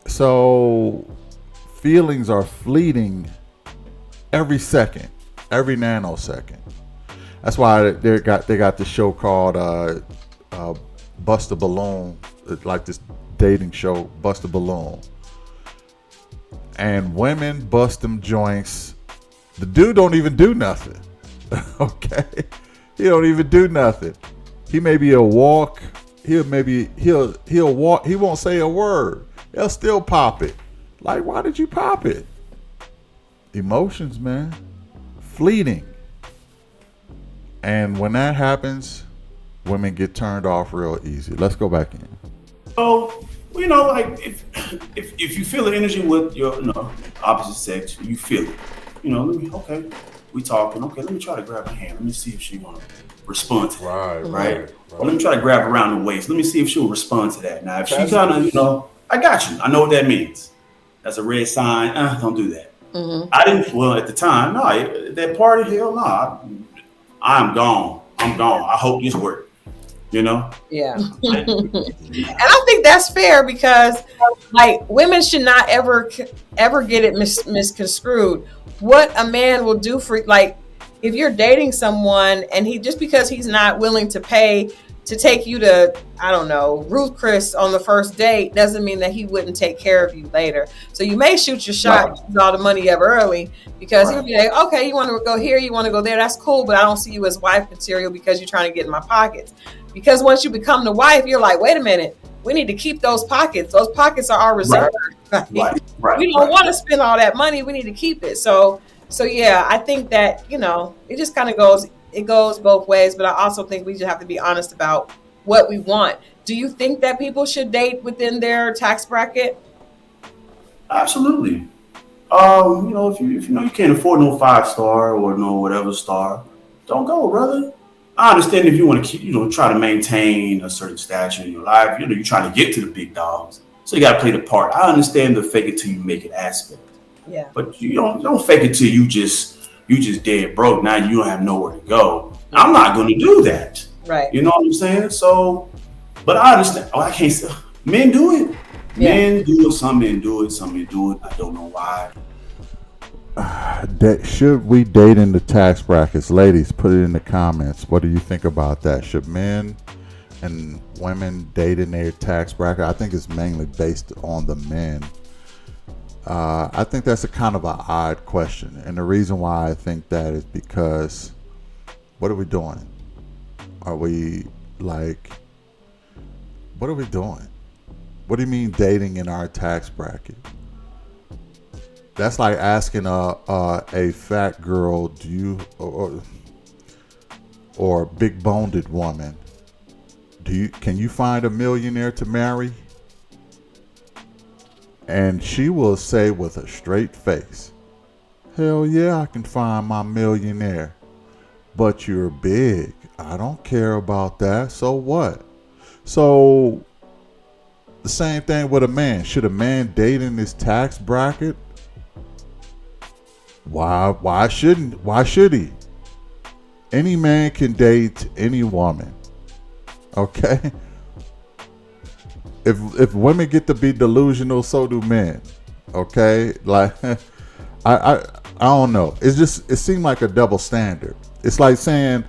So feelings are fleeting every second. Every nanosecond. That's why they got this show called Bust a Balloon, like this dating show, Bust a Balloon. And women bust them joints. The dude don't even do nothing. Okay, he don't even do nothing. He maybe walk. He'll walk. He won't say a word. He'll still pop it. Like, why did you pop it? Emotions, man. Fleeting. And when that happens, women get turned off real easy. Let's go back in. So, like if you feel the energy with your opposite sex, you feel it. Okay, we talking. Okay, let me try to grab her hand. Let me see if she gonna respond to that. Right. Or let me try to grab her around the waist. Let me see if she'll respond to that. Now, if she kind of, I got you. I know what that means. That's a red sign. Don't do that. Mm-hmm. I didn't. Well, at the time, no. That party, hell no. I'm gone. I hope this worked. Yeah. And I think that's fair, because like, women should not ever get it misconstrued. What a man will do for, like, if you're dating someone and just because he's not willing to pay to take you to, I don't know, Ruth Chris on the first date, doesn't mean that he wouldn't take care of you later. So you may shoot your shot, use all the money up early, because he'll be like, okay, you want to go here, you want to go there, that's cool, but I don't see you as wife material because you're trying to get in my pockets. Because once you become the wife, you're like, wait a minute, we need to keep those pockets. Those pockets are our reserve. Right. We don't want to spend all that money. We need to keep it. So yeah, I think that, it just kind of goes both ways, but I also think we just have to be honest about what we want. Do you think that people should date within their tax bracket? Absolutely. If you can't afford no 5-star or no whatever star, don't go, brother. I understand if you want to keep, try to maintain a certain stature in your life. You're trying to get to the big dogs, so you got to play the part. I understand the fake it till you make it aspect. Yeah. But you don't fake it till you just dead broke. Now you don't have nowhere to go. I'm not going to do that. Right. You know what I'm saying? So, but I understand. I can't say men do it. Yeah. Men do it. Some men do it. Some men do it. I don't know why. Should we date in the tax brackets? Ladies, put it in the comments. What do you think about that? Should men and women date in their tax bracket? I think it's mainly based on the men. I think that's a kind of an odd question. And the reason why I think that is because, what are we doing? Are we what are we doing? What do you mean dating in our tax bracket? That's like asking a fat girl, do you, or big boned woman, can you find a millionaire to marry? And she will say with a straight face, hell yeah, I can find my millionaire. But you're big. I don't care about that. So what? So the same thing with a man. Should a man date in this tax bracket? Why should he? Any man can date any woman. Okay? If women get to be delusional, so do men. Okay? Like I don't know. It seemed like a double standard. It's like saying,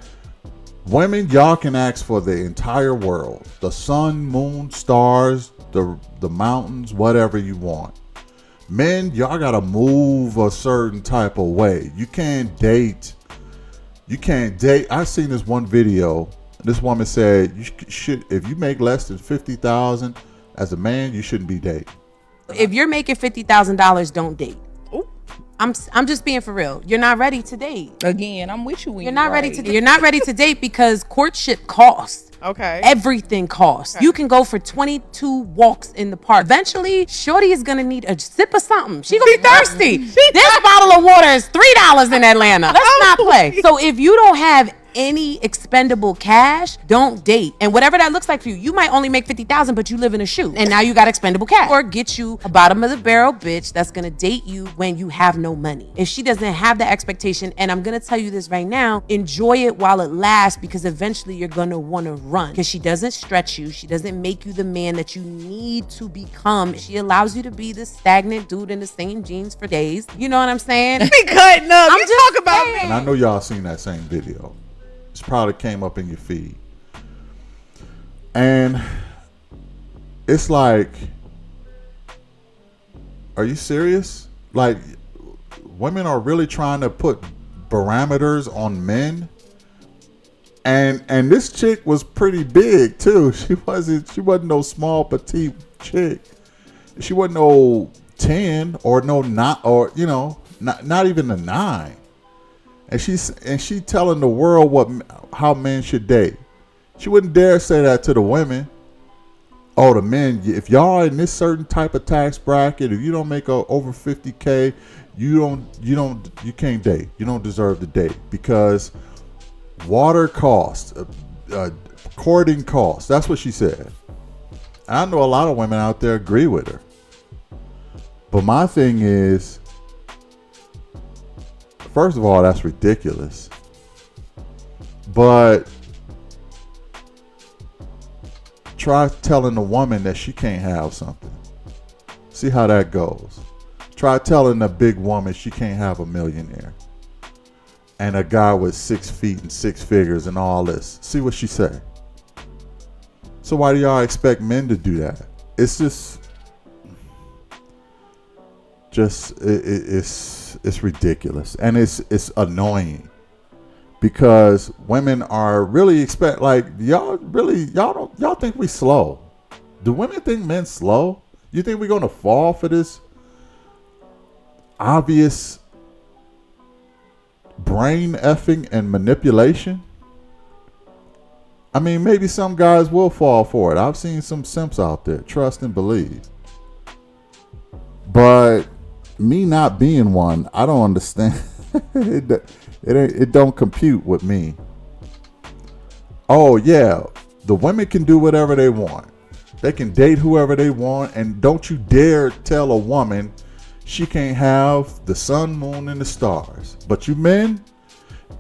women, y'all can ask for the entire world. The sun, moon, stars, the mountains, whatever you want. Men, y'all gotta move a certain type of way. You can't date. I seen this one video. This woman said, you should, if you make less than $50,000 as a man, you shouldn't be dating. If you're making $50,000, don't date. I'm just being for real. You're not ready to date. Again, I'm with you. When You're not ready to. You're not ready to date because courtship costs. Okay. Everything costs. Okay. You can go for 22 walks in the park. Eventually, shorty is gonna need a sip of something. She gonna be thirsty. This bottle of water is $3 in Atlanta. Let's not play. So if you don't have any expendable cash, don't date. And whatever that looks like for you, you might only make 50,000, but you live in a shoe, and now you got expendable cash. Or get you a bottom of the barrel bitch that's gonna date you when you have no money. If she doesn't have the expectation, and I'm gonna tell you this right now, enjoy it while it lasts, because eventually you're gonna wanna run. Because she doesn't stretch you, she doesn't make you the man that you need to become. She allows you to be the stagnant dude in the same jeans for days. You know what I'm saying? Be cutting up. I'm You just talk about saying. me. And I know y'all seen that same video. It's probably came up in your feed. And it's like, are you serious? Like, women are really trying to put parameters on men. And this chick was pretty big too. She wasn't no small petite chick. She wasn't no 10 or no not, or not even a 9. And she telling the world how men should date. She wouldn't dare say that to the women. Oh, the men, if y'all in this certain type of tax bracket, if you don't make over 50K, you can't date. You don't deserve to date, because water costs, courting costs. That's what she said. And I know a lot of women out there agree with her. But my thing is, first of all, that's ridiculous. But try telling a woman that she can't have something. See how that goes. Try telling a big woman she can't have a millionaire. And a guy with 6 feet and 6 figures and all this. See what she say. So why do y'all expect men to do that? It's it's ridiculous, and it's annoying, because women are really y'all think we slow. Do women think men slow? You think we're gonna fall for this obvious brain effing and manipulation? I mean, maybe some guys will fall for it. I've seen some simps out there, trust and believe. But me not being one, I don't understand. It don't compute with me. Oh yeah, the women can do whatever they want. They can date whoever they want, and don't you dare tell a woman she can't have the sun, moon, and the stars. But you men,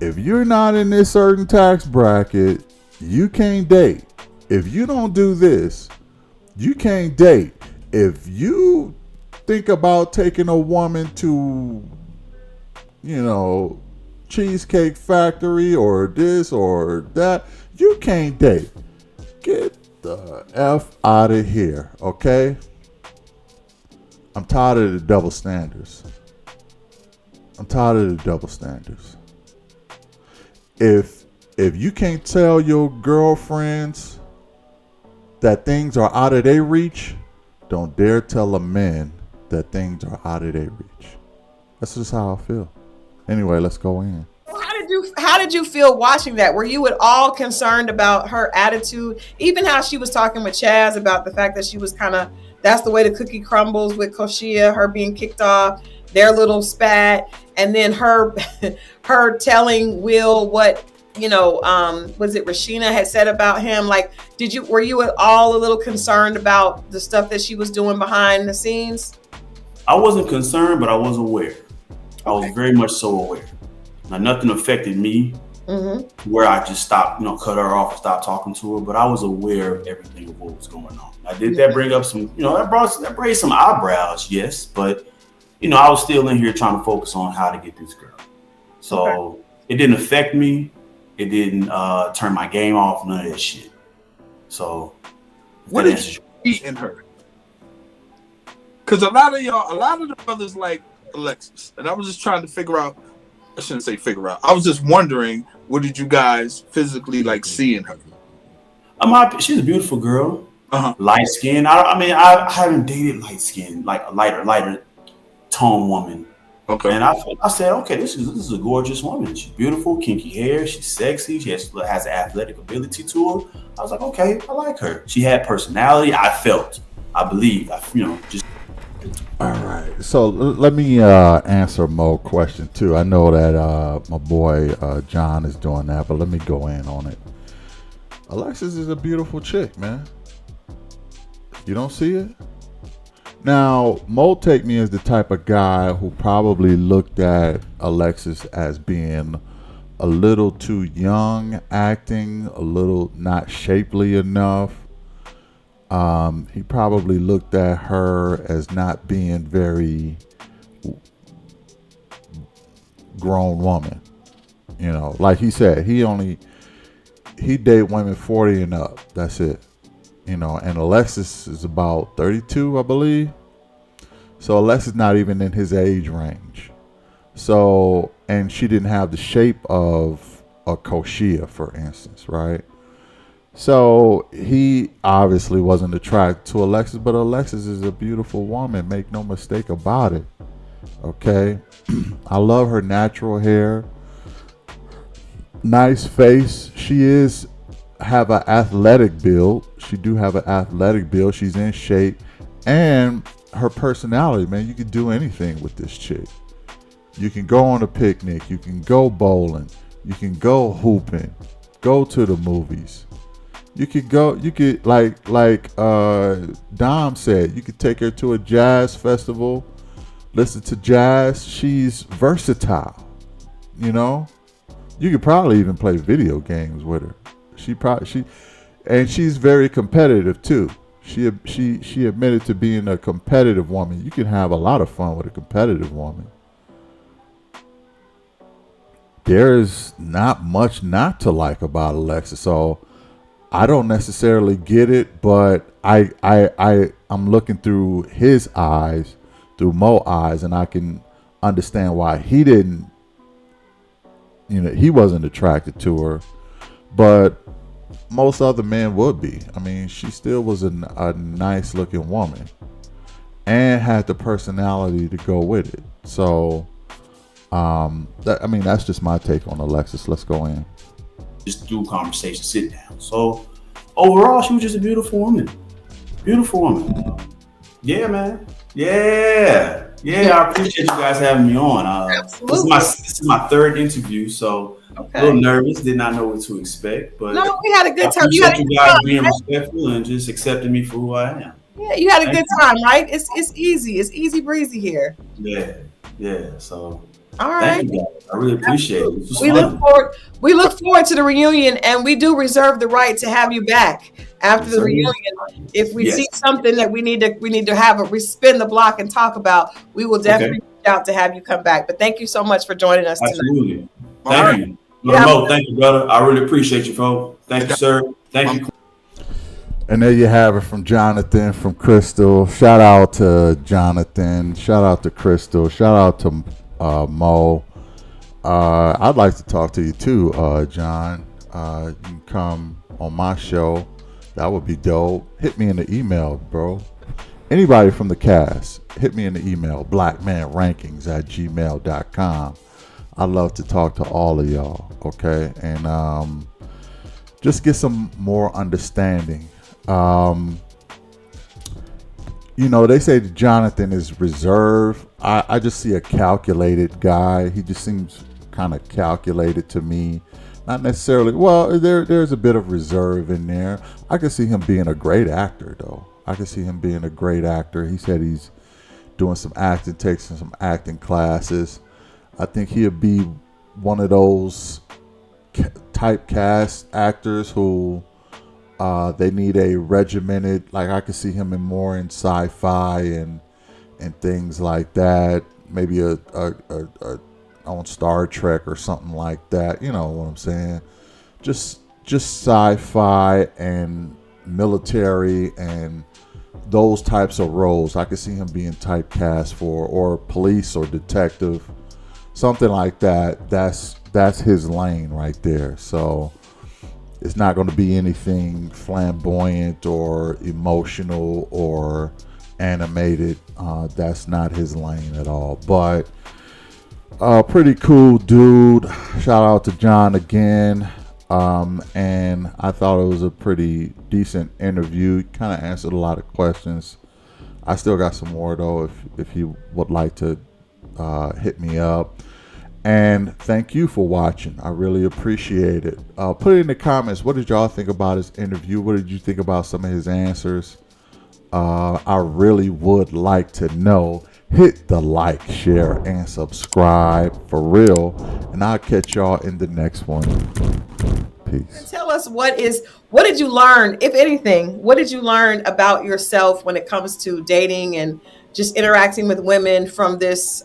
if you're not in this certain tax bracket, you can't date. If you don't do this, you can't date. If you think about taking a woman to, Cheesecake Factory or this or that, you can't date. Get the F out of here, okay? I'm tired of the double standards. If you can't tell your girlfriends that things are out of their reach, don't dare tell a man that things are out of their reach. That's just how I feel. Anyway, let's go in. how did you feel watching that? Were you at all concerned about her attitude? Even how she was talking with Chaz about the fact that she was kind of, that's the way the cookie crumbles with Koshia, her being kicked off, their little spat, and then her her telling Will what, was it Rashina had said about him? Like, were you at all a little concerned about the stuff that she was doing behind the scenes? I wasn't concerned, but I was aware. I was very much so aware. Now, nothing affected me where I just stopped, cut her off and stopped talking to her, but I was aware of everything of what was going on. Now, did that bring up some, that raised some eyebrows, yes, but, I was still in here trying to focus on how to get this girl. So it didn't affect me. It didn't turn my game off, none of that shit. So what did you see in her? Because a lot of the brothers like Alexis, and I was just trying to figure out. I shouldn't say figure out. I was just wondering, what did you guys physically like see in her? She's a beautiful girl, light skin. I haven't dated light skin, like a lighter tone woman. Okay. And I said, okay, this is a gorgeous woman. She's beautiful, kinky hair. She's sexy. She has athletic ability to her. I was like, okay, I like her. She had personality. I believe, just. All right. So let me answer Mo's question too. I know that my boy John is doing that, but let me go in on it. Alexis is a beautiful chick, man. You don't see it? Now, Mo take me as the type of guy who probably looked at Alexis as being a little too young acting, a little not shapely enough. He probably looked at her as not being very grown woman. Like he said, he date women 40 and up. That's it. And Alexis is about 32, I believe. So Alexis not even in his age range. So, and she didn't have the shape of a Koshia, for instance, right? So he obviously wasn't attracted to Alexis, but Alexis is a beautiful woman. Make no mistake about it. Okay. I love her natural hair. Nice face. She have an athletic build. She do have an athletic build. She's in shape. And her personality, man, you can do anything with this chick. You can go on a picnic. You can go bowling. You can go hooping. Go to the movies. You could like Dom said, you could take her to a jazz festival, listen to jazz. She's versatile, You could probably even play video games with her. And she's very competitive too. She admitted to being a competitive woman. You can have a lot of fun with a competitive woman. There is not much not to like about Alexis, so I don't necessarily get it, but I'm looking through his eyes, through Mo's eyes, and I can understand why he didn't. He wasn't attracted to her, but most other men would be. I mean, she still was a nice looking woman and had the personality to go with it. So, that's just my take on Alexis. Let's go in. Just do conversation, sit down. So overall, she was just a beautiful woman. Beautiful woman. Yeah, man. Yeah. I appreciate you guys having me on. Absolutely. This is my third interview, so a little nervous. Did not know what to expect, but no, we had a good time. You guys being respectful and just accepting me for who I am. Yeah, you had a good time, right? It's easy. It's easy breezy here. Yeah. So. All right. Thank you guys. I really appreciate it. We look forward to the reunion, and we do reserve the right to have you back after the reunion. If we see something that we need to have we spin the block and talk about, we will definitely reach out to have you come back. But thank you so much for joining us tonight. Absolutely. Thank you. Mo, thank you, brother. I really appreciate you, folks. Thank you, sir. Thank you. And there you have it from Jonathan from Cristal. Shout out to Jonathan. Shout out to Cristal. Shout out to Mo. I'd like to talk to you too, John. You can come on my show. That would be dope. Hit me in the email, bro. Anybody from the cast, hit me in the email, blackmanrankings@gmail.com. I love to talk to all of y'all, okay? And just get some more understanding. You know, they say that Jonathan is reserved. I just see a calculated guy. He just seems kind of calculated to me. Not necessarily, well, there's a bit of reserve in there. I can see him being a great actor, though. I can see him being a great actor. He said he's doing some acting, taking some acting classes. I think he'll be one of those typecast actors who they need a regimented, like I could see him in more in sci-fi and things like that. Maybe a on Star Trek or something like that. You know what I'm saying? Just sci-fi and military and those types of roles. I could see him being typecast for, or police or detective, something like that. That's his lane right there. So it's not going to be anything flamboyant or emotional or animated. That's not his lane at all. But pretty cool dude. Shout out to John again. And I thought it was a pretty decent interview. Kind of answered a lot of questions. I still got some more though if you would like to hit me up. And thank you for watching. I really appreciate it. Put it in the comments. What did y'all think about his interview? What did you think about some of his answers? I really would like to know. Hit the like, share, and subscribe for real. And I'll catch y'all in the next one. Peace. Tell us what did you learn, if anything, what did you learn about yourself when it comes to dating and just interacting with women from this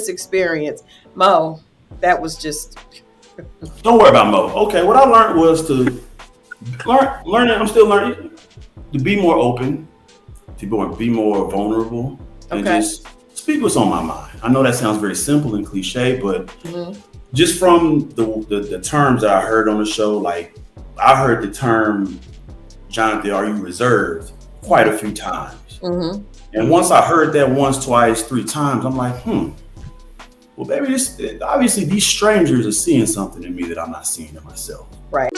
experience? Mo, that was just. Don't worry about Mo. Okay, what I learned was to learn. I'm still learning to be more open, to be more vulnerable, and just speak what's on my mind. I know that sounds very simple and cliche, but just from the terms that I heard on the show, like I heard the term, Jonathan, are you reserved? Quite a few times. And once I heard that once, twice, 3 times, I'm like, well, baby, obviously these strangers are seeing something in me that I'm not seeing in myself. Right.